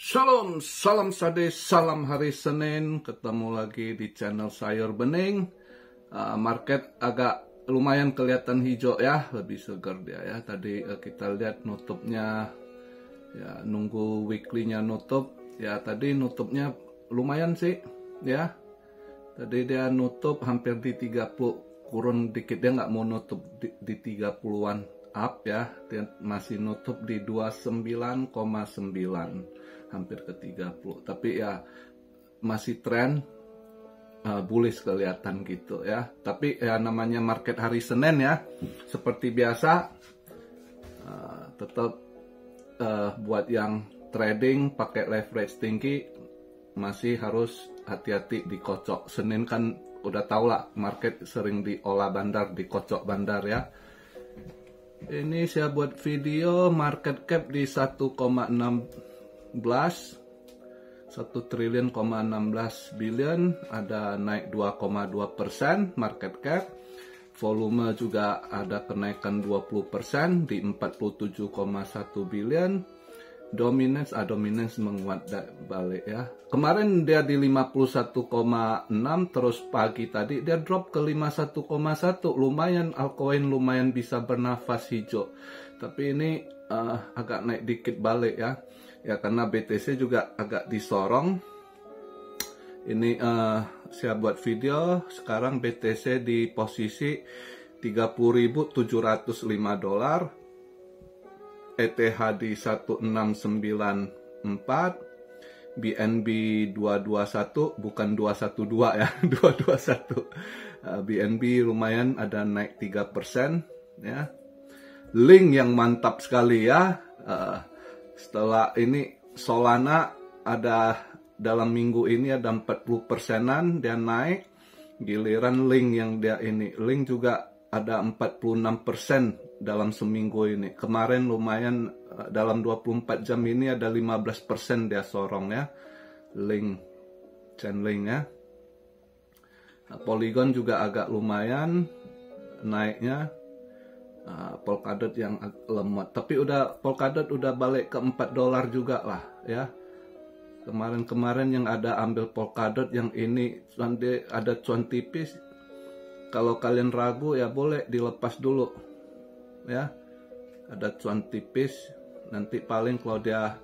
Shalom, salam sade, salam hari Senin. Ketemu lagi di channel Sayur Bening. Market agak lumayan kelihatan hijau ya, lebih segar dia ya. Tadi kita lihat nutupnya, ya nunggu weekly-nya nutup. Ya tadi nutupnya lumayan sih ya. Tadi dia nutup hampir di 30, kurun dikit, dia nggak mau nutup di 30-an up ya. Dia masih nutup di 29,9, hampir ke 30, tapi ya masih tren bullish kelihatan gitu ya. Tapi ya namanya market hari Senin ya, seperti biasa tetap buat yang trading pakai leverage tinggi masih harus hati-hati dikocok. Senin kan udah tau lah, market sering diolah bandar, dikocok bandar ya. Ini saya buat video market cap di 1,16 1 triliun, 16 billion, ada naik 2,2% market cap. Volume juga ada kenaikan 20% di 47,1 billion. Dominance menguat balik ya. Kemarin dia di 51,6, terus pagi tadi dia drop ke 51,1. Lumayan altcoin lumayan bisa bernafas hijau. Tapi ini agak naik dikit balik ya. Ya karena BTC juga agak disorong. Ini saya buat video sekarang BTC di posisi 30.705 dolar, ETH di 1694, BNB 221, bukan 212 ya, 221. BNB lumayan ada naik 3% ya. Link yang mantap sekali ya. Setelah ini Solana ada dalam minggu ini ada 40%-an dia naik. Giliran Link yang dia ini, Link juga ada 46% dalam seminggu ini. Kemarin lumayan dalam 24 jam ini ada 15% dia sorong ya. Link, Chainlink ya. Polygon juga agak lumayan naiknya. Polkadot yang lemot, tapi Polkadot udah balik ke 4 dolar juga lah ya. Kemarin yang ada ambil Polkadot yang ini ada cuan tipis. Kalau kalian ragu ya boleh dilepas dulu ya. Ada cuan tipis, nanti paling kalau dia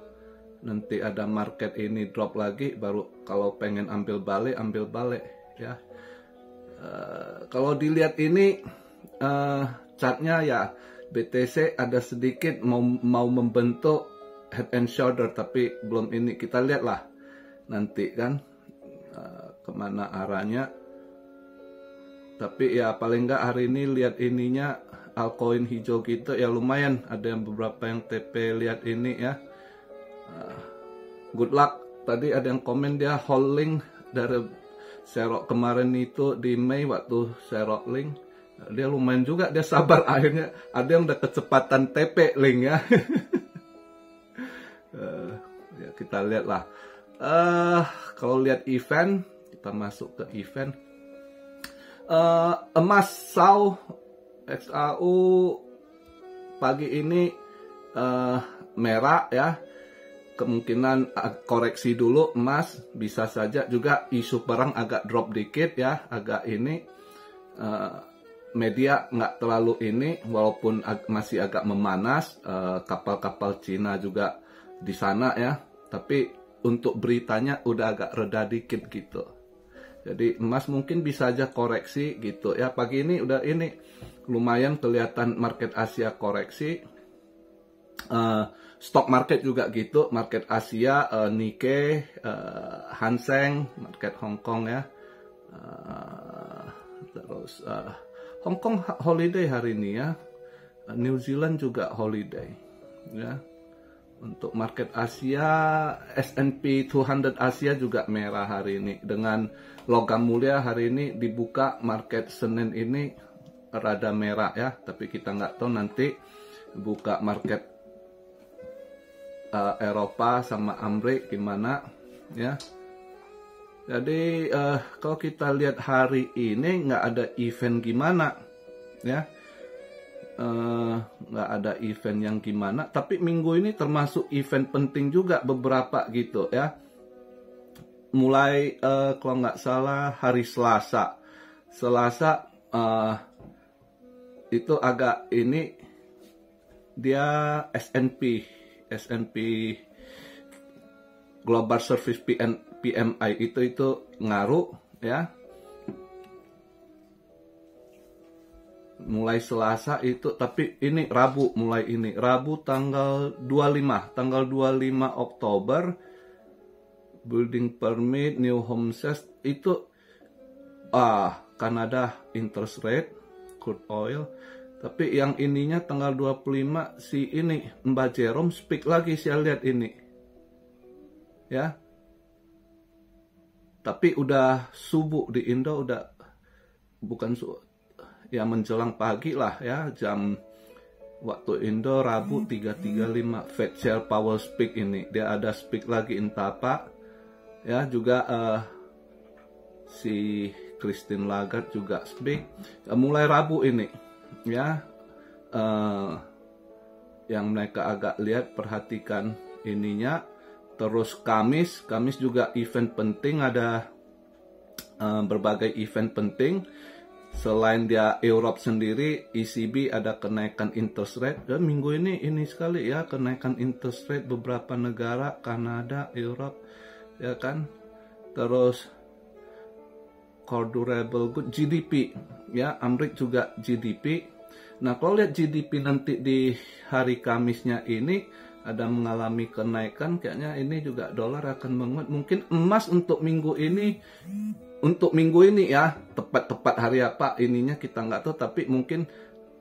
nanti ada market ini drop lagi, baru kalau pengen ambil balik ya. Kalau dilihat ini chartnya ya, BTC ada sedikit mau membentuk head and shoulder, tapi belum ini. Kita lihat lah nanti kan kemana arahnya. Tapi ya paling nggak hari ini lihat ininya altcoin hijau gitu ya, lumayan. Ada yang beberapa yang TP lihat ini ya. Good luck. Tadi ada yang komen dia holding dari serok kemarin itu di Mei waktu serok Link. Dia lumayan juga, dia sabar, akhirnya ada yang udah kecepatan TP Link ya. Ya kita lihat lah. Kalau lihat event, kita masuk ke event. Emas SAU XAU pagi ini merah ya. Kemungkinan koreksi dulu emas, bisa saja juga isu perang agak drop dikit ya, agak ini. Media nggak terlalu ini, walaupun masih agak memanas. Kapal-kapal Cina juga di sana ya, tapi untuk beritanya udah agak reda dikit gitu. Jadi emas mungkin bisa aja koreksi gitu ya. Pagi ini udah ini lumayan kelihatan market Asia koreksi. Stock market juga gitu, market Asia, Nikkei, Hang Seng, market Hong Kong ya. Terus Hong Kong holiday hari ini ya. New Zealand juga holiday ya. Untuk market Asia, S&P 200 Asia juga merah hari ini. Dengan logam mulia hari ini dibuka market Senin ini rada merah ya. Tapi kita nggak tahu nanti buka market Eropa sama Amerika gimana ya. Jadi kalau kita lihat hari ini nggak ada event gimana ya. nggak ada event yang gimana, tapi minggu ini termasuk event penting juga beberapa gitu ya. Mulai kalau nggak salah hari Selasa itu agak ini dia S&P Global Service PMI itu ngaruh ya. Mulai Selasa itu, tapi ini Rabu tanggal 25 Oktober building permit, new home sales itu Kanada interest rate, crude oil. Tapi yang ininya tanggal 25 si ini Mbak Jerome speak lagi, saya lihat ini. Ya. Tapi udah subuh di Indo, udah bukan ya menjelang pagi lah ya, jam waktu Indo Rabu 3.35 Fed Chair Powell speak ini. Dia ada speak lagi entah apa. Ya, juga si Christine Lagarde juga speak. Mulai Rabu ini ya, yang mereka agak lihat, perhatikan ininya. Terus Kamis juga event penting, ada berbagai event penting. Selain dia Europe sendiri, ECB ada kenaikan interest rate. Dan minggu ini sekali ya, kenaikan interest rate beberapa negara, Kanada, Europe, ya kan. Terus core durable good, GDP ya, Amerika juga GDP. Nah, kalau lihat GDP nanti di hari Kamisnya ini ada mengalami kenaikan, kayaknya ini juga dolar akan menguat. Mungkin emas untuk minggu ini ya, tepat hari apa ininya kita nggak tahu, tapi mungkin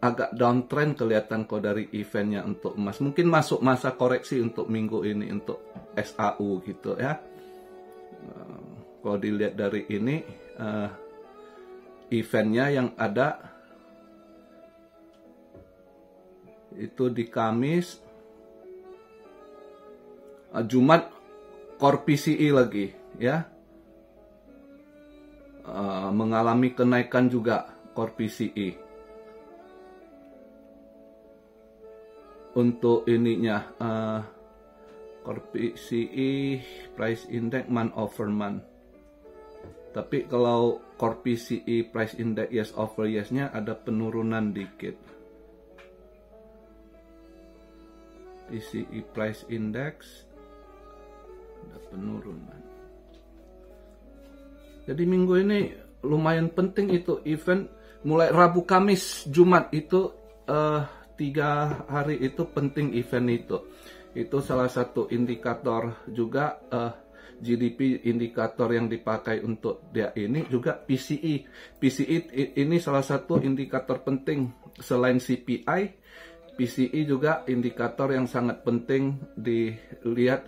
agak downtrend kelihatan kok dari eventnya untuk emas. Mungkin masuk masa koreksi untuk minggu ini untuk SAU gitu ya. Kalau dilihat dari ini eventnya yang ada itu di Kamis, Jumat core PCE lagi ya, mengalami kenaikan juga core PCE. Untuk ininya core PCE price index month over month. Tapi kalau core PCE price index years over years-nya ada penurunan dikit. PCE price index ada penurunan. Jadi minggu ini lumayan penting itu event. Mulai Rabu, Kamis, Jumat itu 3 hari itu penting event itu. Itu salah satu indikator juga. GDP indikator yang dipakai untuk dia ini juga PCE. PCE ini salah satu indikator penting selain CPI. PCE juga indikator yang sangat penting dilihat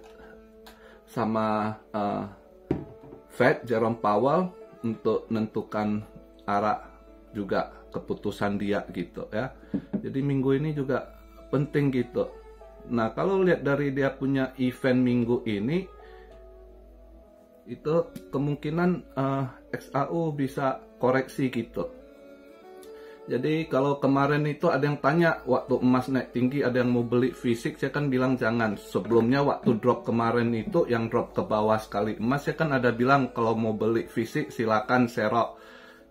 sama Fed Jerome Powell untuk menentukan arah juga keputusan dia gitu ya. Jadi minggu ini juga penting gitu. Nah, kalau lihat dari dia punya event minggu ini, itu kemungkinan XAU bisa koreksi gitu. Jadi kalau kemarin itu ada yang tanya waktu emas naik tinggi, ada yang mau beli fisik, saya kan bilang jangan. Sebelumnya waktu drop kemarin itu yang drop ke bawah sekali emas, saya kan ada bilang kalau mau beli fisik silakan serok,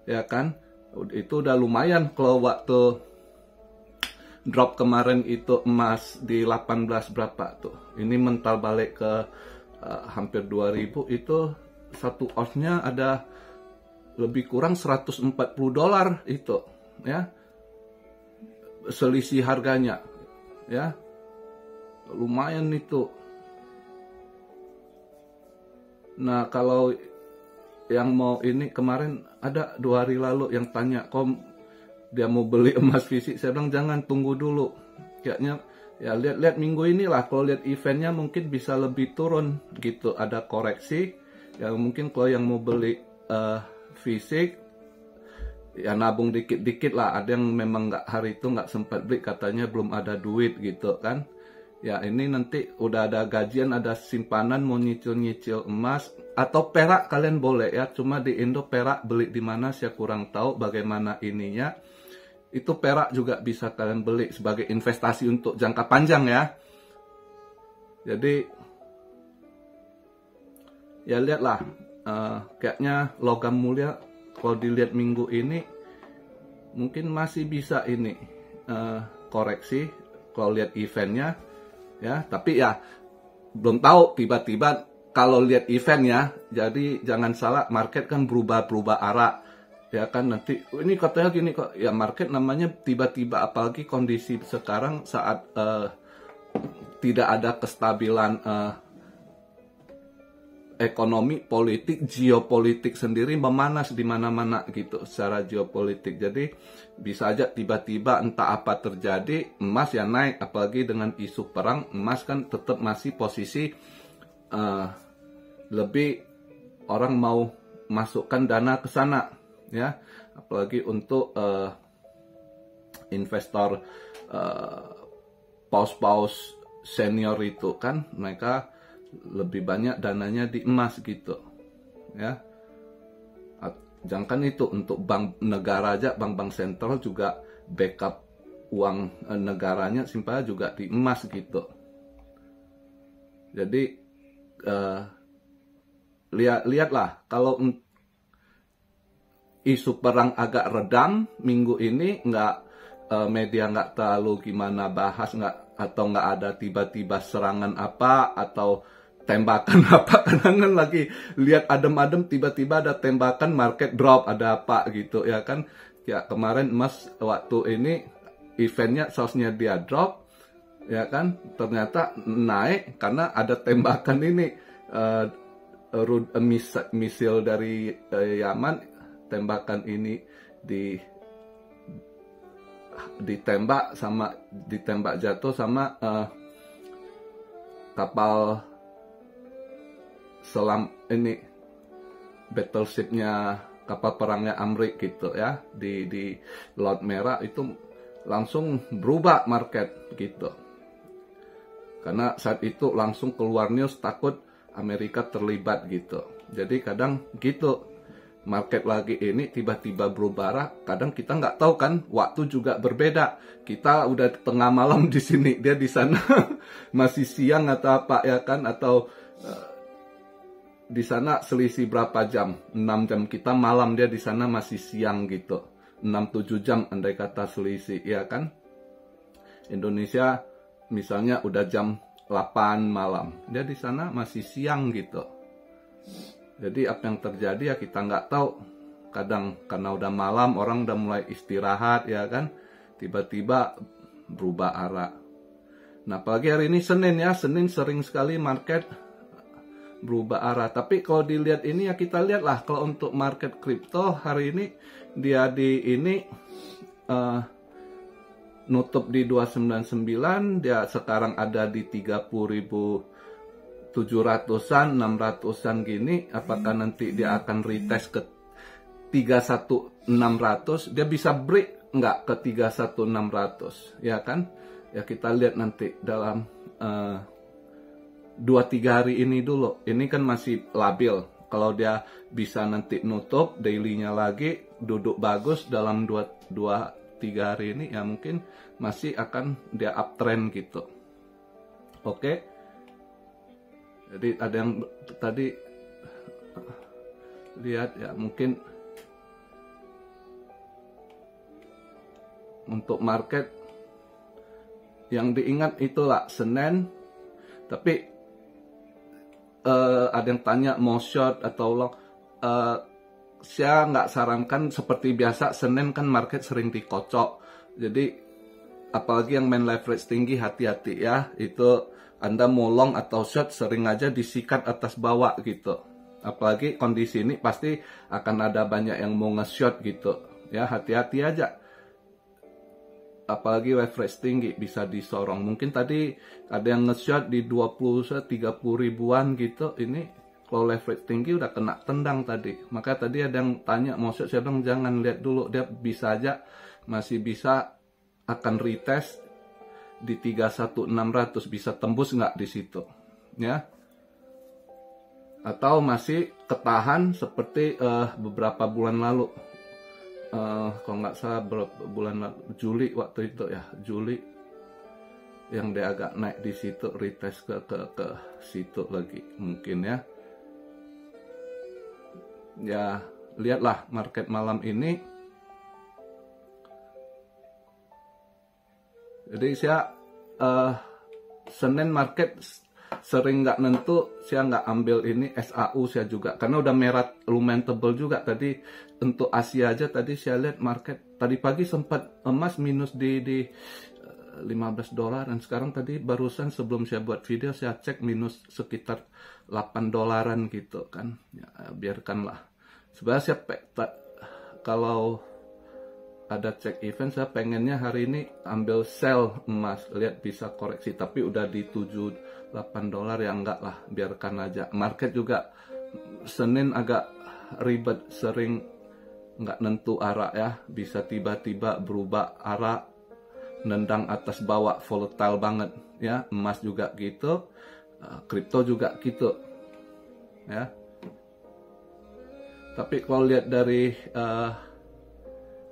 ya kan. Itu udah lumayan. Kalau waktu drop kemarin itu emas di 18 berapa tuh, ini mental balik ke hampir 2000, itu satu ounce-nya ada lebih kurang $140 itu ya, selisih harganya ya, lumayan itu. Nah, kalau yang mau ini, kemarin ada 2 hari lalu yang tanya kok dia mau beli emas fisik, saya bilang jangan, tunggu dulu, kayaknya ya lihat minggu inilah. Kalau lihat eventnya mungkin bisa lebih turun gitu, ada koreksi ya. Mungkin kalau yang mau beli fisik ya nabung dikit-dikit lah. Ada yang memang nggak hari itu nggak sempat beli, katanya belum ada duit gitu kan ya. Ini nanti udah ada gajian, ada simpanan, mau nyicil-nyicil emas atau perak kalian boleh ya. Cuma di Indo perak beli di mana saya kurang tahu bagaimana ininya itu perak juga bisa kalian beli sebagai investasi untuk jangka panjang ya. Jadi ya lihatlah, kayaknya logam mulia kalau dilihat minggu ini mungkin masih bisa ini koreksi kalau lihat eventnya ya. Tapi ya belum tahu, tiba-tiba kalau lihat event ya, jadi jangan salah, market kan berubah arah. Ya kan, nanti ini katanya gini kok, ya market namanya tiba-tiba, apalagi kondisi sekarang saat tidak ada kestabilan ekonomi, politik, geopolitik sendiri memanas di mana-mana gitu secara geopolitik. Jadi bisa aja tiba-tiba entah apa terjadi, emas ya naik, apalagi dengan isu perang, emas kan tetap masih posisi lebih orang mau masukkan dana ke sana. Ya, apalagi untuk investor paus-paus senior itu kan mereka lebih banyak dananya di emas gitu ya. Jangan itu, untuk bank negara aja, bank-bank sentral juga backup uang negaranya simpan juga di emas gitu. Jadi lihatlah, kalau isu perang agak redam minggu ini, media nggak terlalu gimana bahas, nggak ada tiba-tiba serangan apa atau tembakan apa. Kadang kan lagi lihat adem-adem, tiba-tiba ada tembakan, market drop, ada apa gitu ya kan. Ya kemarin emas waktu ini eventnya sausnya dia drop ya kan, ternyata naik karena ada tembakan ini, misil dari Yaman. Tembakan ini ditembak jatuh sama kapal selam ini, battleshipnya, kapal perangnya Amerika gitu ya, di Laut Merah. Itu langsung berubah market gitu, karena saat itu langsung keluar news takut Amerika terlibat gitu. Jadi kadang gitu, market lagi ini tiba-tiba berubah arah. Kadang kita nggak tahu kan, waktu juga berbeda. Kita udah tengah malam di sini, dia di sana masih siang atau apa ya kan, atau di sana selisih berapa jam? 6 jam, kita malam, dia di sana masih siang gitu. 6-7 jam andai kata selisih ya kan. Indonesia misalnya udah jam 8 malam, dia di sana masih siang gitu. Jadi apa yang terjadi ya kita nggak tahu. Kadang karena udah malam, orang udah mulai istirahat ya kan, tiba-tiba berubah arah. Nah apalagi hari ini Senin ya, Senin sering sekali market berubah arah. Tapi kalau dilihat ini ya, kita lihatlah kalau untuk market kripto hari ini, dia di ini nutup di 299, dia sekarang ada di 30.700-an, 600-an gini. Apakah nanti dia akan retest ke 31.600? Dia bisa break nggak ke 31.600 ya kan? Ya kita lihat nanti dalam 2-3 hari ini dulu. Ini kan masih labil. Kalau dia bisa nanti nutup daily-nya lagi, duduk bagus dalam 2-3 hari ini, ya mungkin masih akan dia uptrend gitu. Oke. Jadi ada yang tadi lihat ya, mungkin untuk market yang diingat itulah Senin. Tapi ada yang tanya mau short atau long. Saya nggak sarankan, seperti biasa Senin kan market sering dikocok. Jadi apalagi yang main leverage tinggi, hati-hati ya. Itu Anda mau long atau short sering aja disikat atas bawah gitu. Apalagi kondisi ini pasti akan ada banyak yang mau nge-short gitu. Ya hati-hati aja. Apalagi leverage tinggi bisa disorong. Mungkin tadi ada yang nge-short di 20-30 ribuan gitu. Ini kalau leverage tinggi udah kena tendang tadi. Maka tadi ada yang tanya mau short, saya bilang jangan, lihat dulu. Dia bisa aja masih bisa akan retest di 31.600, bisa tembus nggak di situ ya, atau masih ketahan seperti beberapa bulan lalu kalau nggak salah bulan Juli waktu itu ya, Juli yang dia agak naik di situ, retest ke situ lagi mungkin ya. Ya lihatlah market malam ini. Jadi saya Senin market sering nggak nentu, saya nggak ambil ini SAU saya juga karena udah merah lumayan tebel juga tadi. Untuk Asia aja tadi saya lihat market tadi pagi sempat emas minus di $15 dan sekarang tadi barusan sebelum saya buat video saya cek minus sekitar $8 gitu kan ya, biarkanlah. Sebenarnya saya kalau ada cek event saya pengennya hari ini ambil sell emas, lihat bisa koreksi, tapi udah di $7-8 ya enggak lah, biarkan aja. Market juga Senin agak ribet, sering nggak nentu arah ya, bisa tiba-tiba berubah arah, nendang atas bawah, volatile banget ya. Emas juga gitu, kripto juga gitu ya. Tapi kalau lihat dari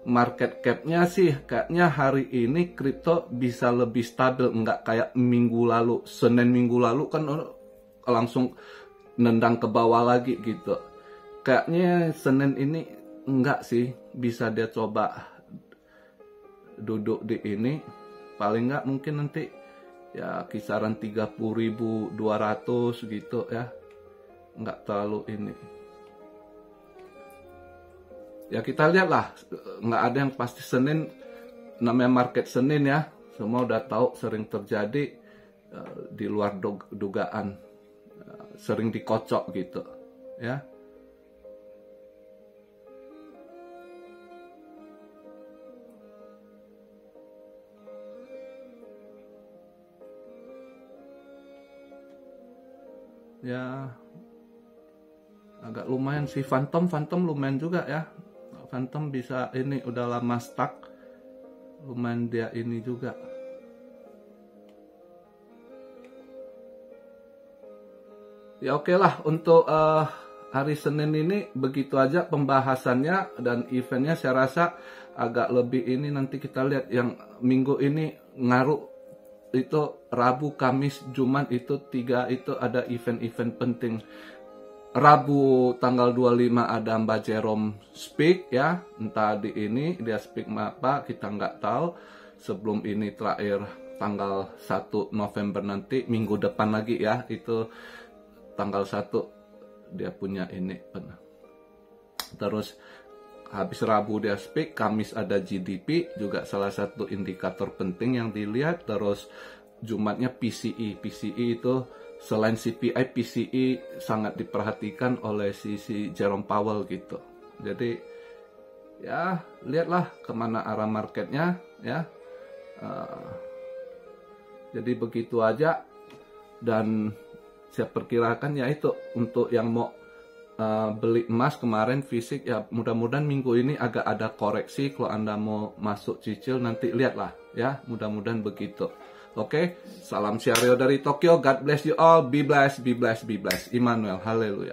market cap-nya sih kayaknya hari ini kripto bisa lebih stabil, nggak kayak minggu lalu. Senin minggu lalu kan langsung nendang ke bawah lagi gitu. Kayaknya Senin ini enggak sih, bisa dia coba duduk di ini, paling nggak mungkin nanti ya kisaran 30.200 gitu ya, nggak terlalu ini. Ya kita lihatlah, nggak ada yang pasti Senin, namanya market Senin ya, semua udah tahu sering terjadi di luar dugaan, sering dikocok gitu ya. Ya agak lumayan sih, Phantom lumayan juga ya. Phantom bisa ini udah lama stuck, lumayan dia ini juga. Ya oke lah, untuk hari Senin ini begitu aja pembahasannya, dan eventnya saya rasa agak lebih ini, nanti kita lihat yang minggu ini ngaruh itu Rabu, Kamis, Jumat itu 3 itu ada event-event penting. Rabu tanggal 25 ada Mbak Jerome speak ya, entah di ini dia speak apa kita nggak tahu. Sebelum ini terakhir tanggal 1 November nanti, minggu depan lagi ya, itu tanggal 1 dia punya ini. Terus habis Rabu dia speak, Kamis ada GDP juga salah satu indikator penting yang dilihat. Terus Jumatnya PCE itu selain CPI, PCE sangat diperhatikan oleh si Jerome Powell gitu. Jadi ya lihatlah kemana arah marketnya ya. Jadi begitu aja, dan saya perkirakan ya itu untuk yang mau beli emas kemarin fisik ya, mudah-mudahan minggu ini agak ada koreksi. Kalau Anda mau masuk cicil nanti lihatlah ya, mudah-mudahan begitu. Oke, salam Syario dari Tokyo. God bless you all. Be blessed, be blessed, be blessed. Immanuel, haleluya.